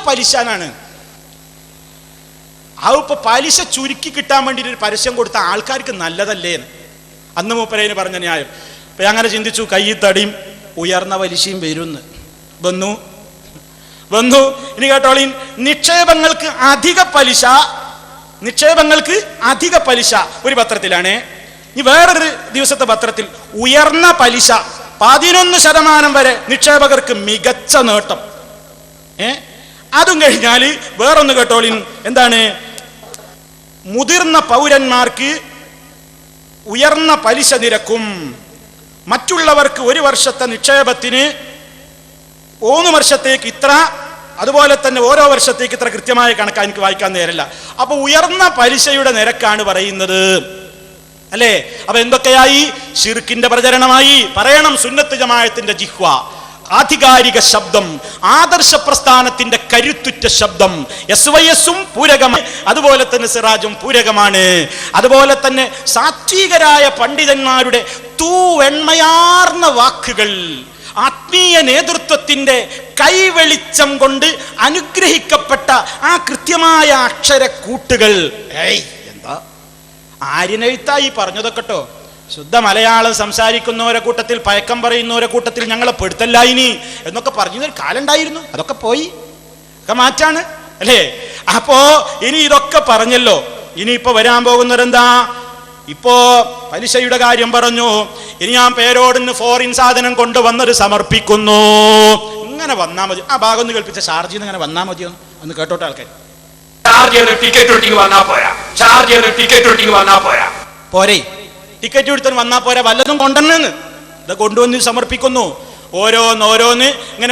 പലിശ എന്നാണ്. അതിപ്പോൾ പലിശ ചുരുക്കി കിട്ടാൻ വേണ്ടിയിട്ട് ഒരു പരസ്യം കൊടുത്ത ആൾക്കാർക്ക് നല്ലതല്ലേ എന്ന് അന്ന് മൂപ്പരേന് പറഞ്ഞ ന്യായം. അപ്പം അങ്ങനെ ചിന്തിച്ചു, കയ്യിൽ തടിയും ഉയർന്ന പലിശയും വരുമെന്ന് വന്നു. ഇനി കേട്ടോളീൻ, നിക്ഷേപങ്ങൾക്ക് അധിക പലിശ ഒരു പത്രത്തിലാണ്. ഇനി വേറൊരു ദിവസത്തെ പത്രത്തിൽ ഉയർന്ന പലിശ 11% വരെ നിക്ഷേപകർക്ക് മികച്ച നേട്ടം. അതും കഴിഞ്ഞാൽ വേറൊന്ന് കേട്ടോളീൻ, എന്താണ്, മുതിർന്ന പൗരന്മാർക്ക് ഉയർന്ന പലിശ നിരക്കും. മറ്റുള്ളവർക്ക് ഒരു വർഷത്തെ നിക്ഷേപത്തിന് 3 വർഷത്തേക്ക് ഇത്ര, അതുപോലെ തന്നെ ഓരോ വർഷത്തേക്ക് ഇത്ര കൃത്യമായ കണക്ക് എനിക്ക് വായിക്കാൻ നേരല്ല. അപ്പൊ ഉയർന്ന പലിശയുടെ നിരക്കാണ് പറയുന്നത് അല്ലേ? അപ്പൊ എന്തൊക്കെയായി? ശിർക്കിന്റെ പ്രചരണമായി. പറയണം, സുന്നത്ത് ജമാഅത്തിന്റെ ജിഹ്വ, ആധികാരിക ശബ്ദം, ആദർശ പ്രസ്ഥാനത്തിന്റെ കരുത്തുറ്റ ശബ്ദം. SYS പൂരകമാണ്, അതുപോലെ തന്നെ സിറാജും പൂരകമാണ്. അതുപോലെ തന്നെ സാത്വികരായ പണ്ഡിതന്മാരുടെ തൂവെണ്മയാർന്ന വാക്കുകൾ, ആത്മീയ നേതൃത്വത്തിന്റെ കൈവെളിച്ചം കൊണ്ട് അനുഗ്രഹിക്കപ്പെട്ട ആ കൃത്യമായ അക്ഷരക്കൂട്ടുകൾ. എന്താ ആര്യനെഴുത്തായി പറഞ്ഞതൊക്കെട്ടോ. ശുദ്ധ മലയാളം സംസാരിക്കുന്നവരെ കൂട്ടത്തിൽ, പയക്കം പറയുന്നവരെ കൂട്ടത്തിൽ ഞങ്ങളെ പെടുത്തല്ല ഇനി എന്നൊക്കെ പറഞ്ഞൊരു കാലം ഉണ്ടായിരുന്നു. അതൊക്കെ പോയി, ഒക്കെ മാറ്റാണ് അല്ലേ? അപ്പോ ഇനി ഇതൊക്കെ പറഞ്ഞല്ലോ. ഇനിയിപ്പോ വരാൻ പോകുന്നവരെന്താ? ഇപ്പോ പലിശയുടെ കാര്യം പറഞ്ഞു. ഇനി ഞാൻ പേരോടിന് ഫോറിൻ സാധനം കൊണ്ടുവന്നത് സമർപ്പിക്കുന്നു. ഇങ്ങനെ വന്നാ മതി. ആ ഭാഗം ഒന്ന് കേൾപ്പിച്ച ഷാർജിന്ന് ഇങ്ങനെ വന്നാ മതിയോ ഒന്ന് കേട്ടോട്ടെ ആൾക്കാർ. പോരെ, ടിക്കറ്റ് എടുത്തു വന്നാ പോരാ, വല്ലതും കൊണ്ടുവന്നെന്ന് ഇത് കൊണ്ടുവന്ന് സമർപ്പിക്കുന്നു. ഓരോന്ന് ഇങ്ങനെ